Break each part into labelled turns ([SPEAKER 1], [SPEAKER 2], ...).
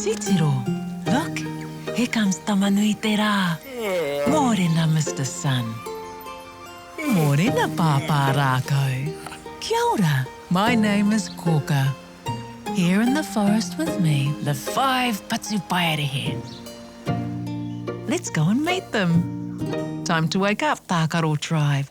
[SPEAKER 1] Titiro, look, here comes Tamanui te rā. Mōrena, Mr. Sun. Mōrena, Pāpā Rākau. Kia ora, my name is Kōkā. Here in the forest with me live 5 Patupaiarehe. Let's go and meet them. Time to wake up, Tākaro Tribe.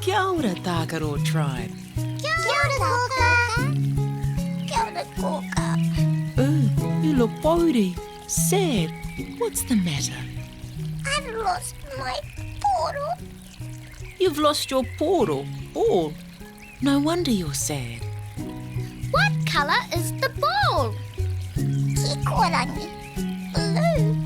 [SPEAKER 1] Kia ora, Tākaro Tribe.
[SPEAKER 2] Kia ora, Kōkā. Kia ora, Kōkā.
[SPEAKER 1] Ooh, you look worried, sad. What's the matter?
[SPEAKER 2] I've lost my poro.
[SPEAKER 1] You've lost your poro, ball. No wonder you're sad.
[SPEAKER 2] What colour is the ball? Kikorangi. Blue.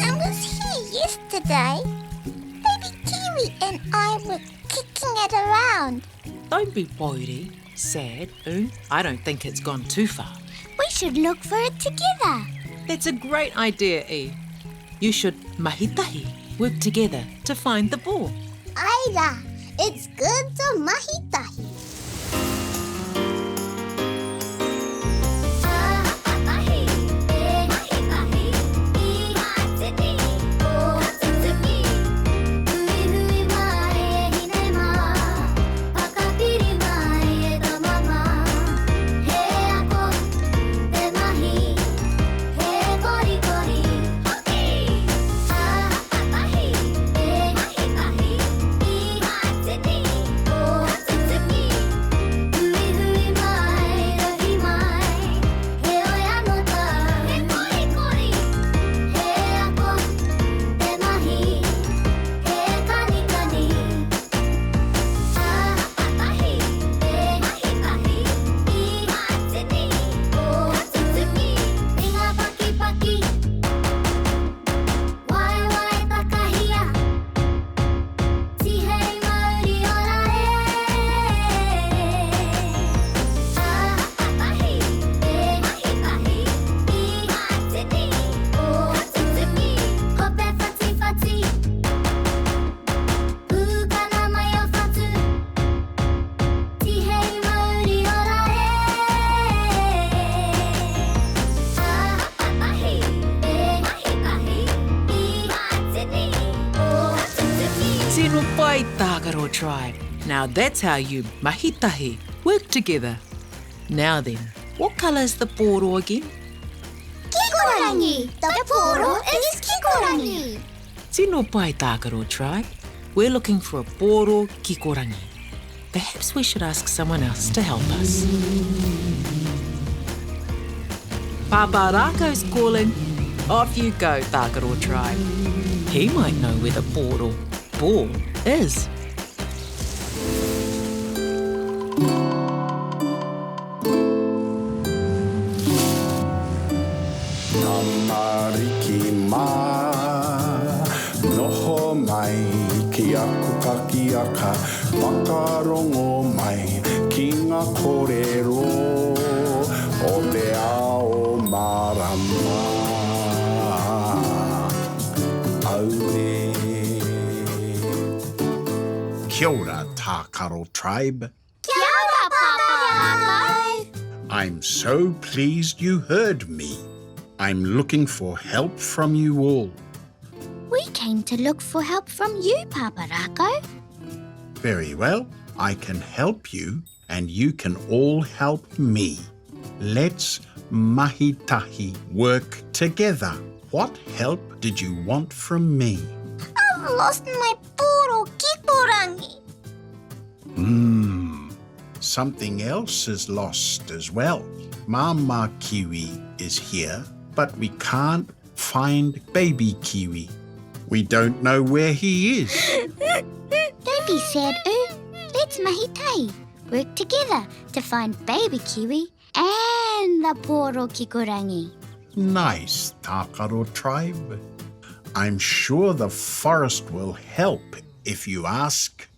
[SPEAKER 2] I was here yesterday. Baby Kiwi and I were kicking it around.
[SPEAKER 1] Don't be worried, sad. Ooh, I don't think it's gone too far.
[SPEAKER 2] We should look for it together.
[SPEAKER 1] That's a great idea, E. You should mahitahi, work together to find the ball.
[SPEAKER 2] Aira, it's good to mahitahi.
[SPEAKER 1] Tākaro Tribe. Now that's how you mahitahi, work together. Now then, what colour is the poro again?
[SPEAKER 2] Kikorangi. The poro is kikorangi.
[SPEAKER 1] Tino pai, Tākaro Tribe. We're looking for a poro kikorangi. Perhaps we should ask someone else to help us. Pāpā Rākau's calling. Off you go, Tākaro Tribe. He might know where the poro ball is.
[SPEAKER 3] Mariki mā, noho mai, ki aku kakiaka, whakarongo mai, ki ngā kōrero, o te ao marama. Aue. Kia ora, Tākaro Tribe.
[SPEAKER 2] Kia ora, Pāpā Rākau.
[SPEAKER 3] I'm so pleased you heard me. I'm looking for help from you all.
[SPEAKER 2] We came to look for help from you, Pāpā Rākau.
[SPEAKER 3] Very well, I can help you and you can all help me. Let's mahitahi, work together. What help did you want from me?
[SPEAKER 2] I've lost my poro kikorangi.
[SPEAKER 3] Something else is lost as well. Mama Kiwi is here, but we can't find baby Kiwi. We don't know where he is.
[SPEAKER 2] Don't be sad, Let's mahitahi, work together to find baby Kiwi and the poro kikorangi.
[SPEAKER 3] Nice, Tākaro Tribe. I'm sure the forest will help if you ask.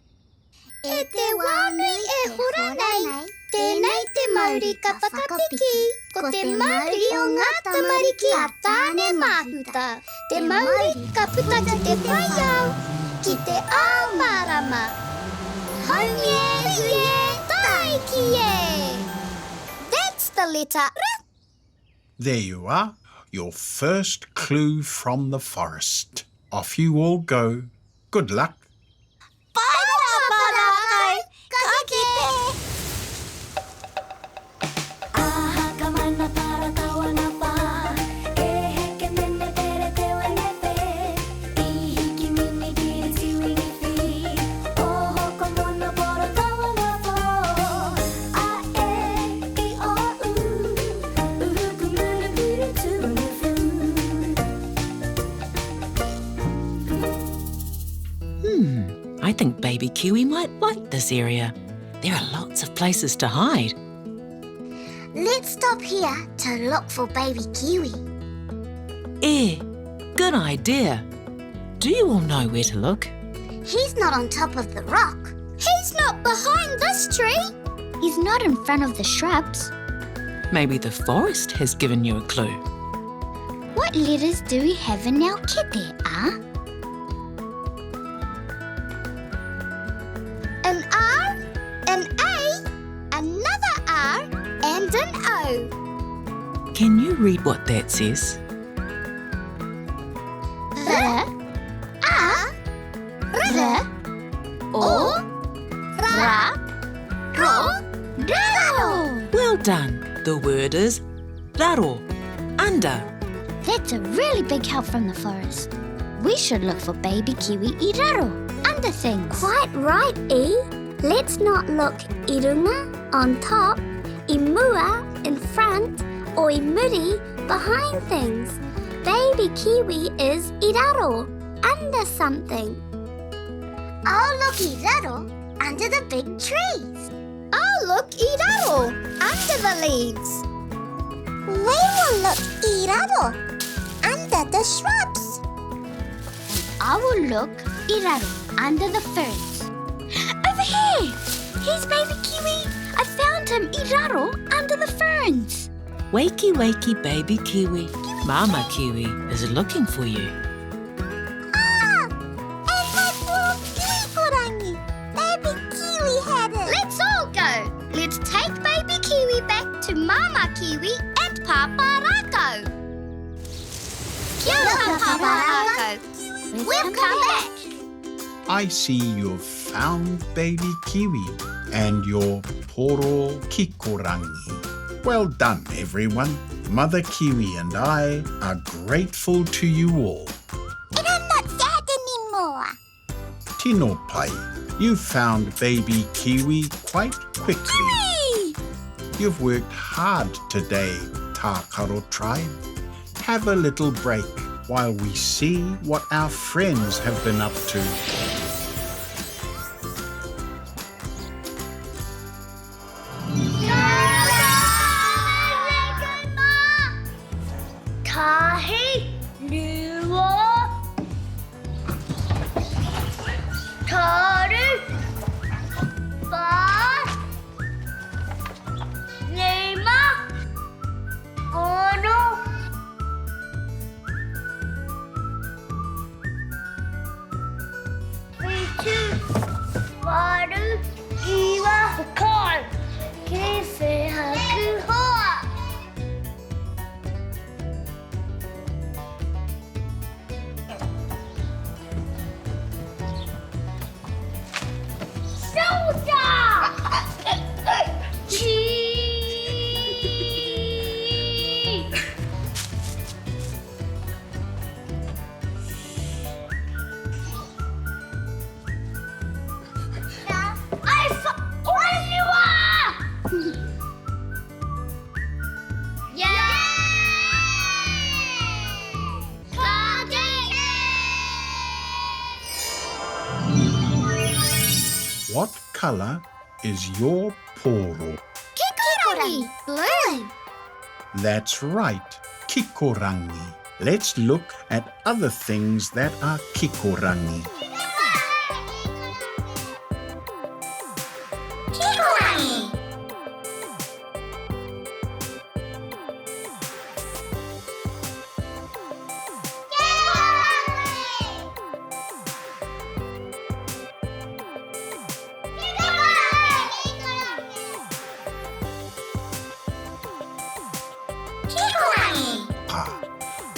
[SPEAKER 2] E te wānui e hora nei, tēnei te Māori ka whakapiki, ko te Māori o ngā tamariki a tāne mahuta. Te Māori ka puta ki te whaiau, ki te ao marama. Haunge huie tai ki e. That's the letter R.
[SPEAKER 3] There you are, your first clue from the forest. Off you all go. Good luck.
[SPEAKER 2] Pāpā Rākau, ka kite.
[SPEAKER 4] Aha ka mana para kaua ngā pā, e heke mene pere te wenepe, I hiki mini kiri tiwingi whi, o hoko mono poro kaua ngā pō, a e, I o uhuku mune piri tunu
[SPEAKER 1] I think baby Kiwi might like this area. There are lots of places to hide.
[SPEAKER 2] Let's stop here to look for baby Kiwi.
[SPEAKER 1] Good idea. Do you all know where to look?
[SPEAKER 2] He's not on top of the rock. He's not behind this tree. He's not in front of the shrubs.
[SPEAKER 1] Maybe the forest has given you a clue.
[SPEAKER 2] What letters do we have in our kete, ah? An R, an A, another R, and an O.
[SPEAKER 1] Can you read what that says?
[SPEAKER 2] R, A, R, O, Ra, Ro, Raro.
[SPEAKER 1] Well done. The word is raro, under.
[SPEAKER 2] That's a really big help from the forest. We should look for baby Kiwi I raro, under things. Quite right, E. Let's not look I runga on top, I mua in front, or I muri behind things. Baby Kiwi is I raro, under something. I'll look I raro under the big trees. I'll look I raro under the leaves. We will look I raro under the shrubs. And I will look I raro under the ferns. Over here! Here's baby Kiwi. I found him I raro under the ferns.
[SPEAKER 1] Wakey, wakey, baby Kiwi. Mama Kiwi is looking for you.
[SPEAKER 2] Ah! And my poor Kiwi-korangi. Baby Kiwi had it. Let's all go. Let's take baby Kiwi back to Mama Kiwi and Pāpā Rākau. Kia ora, Pāpā Rākau. We've come back.
[SPEAKER 3] I see you've found baby Kiwi and your poro kikorangi. Well done, everyone. Mother Kiwi and I are grateful to you all.
[SPEAKER 2] And I'm not sad anymore.
[SPEAKER 3] Tino pai, you found baby Kiwi quite quickly.
[SPEAKER 2] Hey!
[SPEAKER 3] You've worked hard today, Tākaro Tribe. Have a little break while we see what our friends have been up to.
[SPEAKER 2] Tahi, Reo, Taru, Ba, Rima, Ono, Fitu, Waru, Iwa, Kai, Kiwi, Hakuhoa.
[SPEAKER 3] What colour is your poro?
[SPEAKER 2] Kikorangi, blue.
[SPEAKER 3] That's right, kikorangi. let's look at other things that are kikorangi.
[SPEAKER 2] Kikorangi.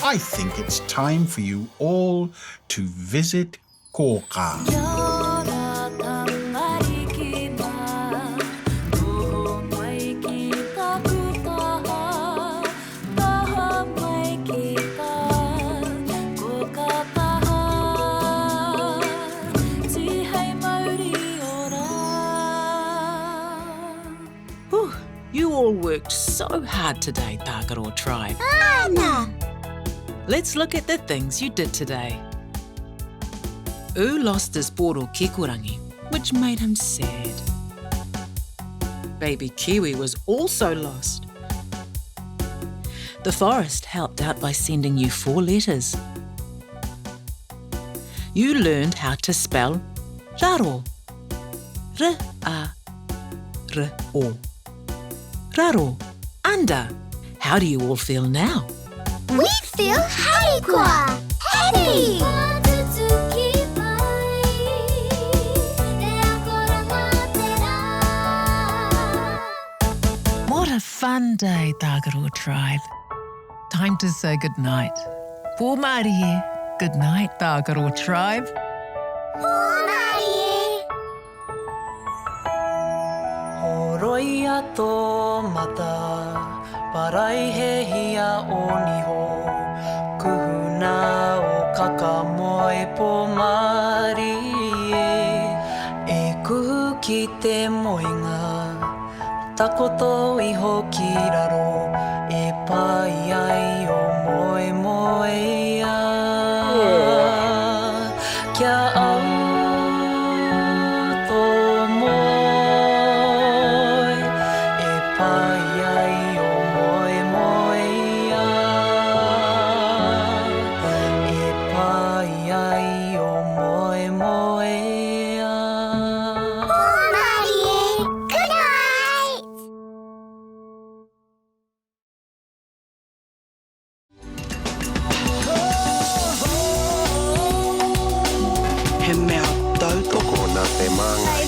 [SPEAKER 3] I think it's time for you all to visit Kōkā.
[SPEAKER 1] Whew, you all worked so hard today, Tākaro Tribe.
[SPEAKER 2] Anna.
[SPEAKER 1] Let's look at the things you did today. U lost his poro kikorangi, which made him sad. Baby Kiwi was also lost. The forest helped out by sending you 4 letters. You learned how to spell raro. R-A-R-O. Raro. Under. How do you all feel now?
[SPEAKER 2] We feel happy. Happy.
[SPEAKER 1] What a fun day, Tākaro Tribe. Time to say goodnight. Pō Mārie. Good night, Tākaro Tribe.
[SPEAKER 5] Horoi ato mata, parai he hia o niho, kuhuna o kakamoe po Māori e kuhu ki te moinga, takoto iho ki raro, e pai ai o moe moe ia. Kia au to moe, e pai ai o moe moe ia. E pai ai o moe moe ia.
[SPEAKER 2] Good night.
[SPEAKER 6] He mea tautoko nā te māngai.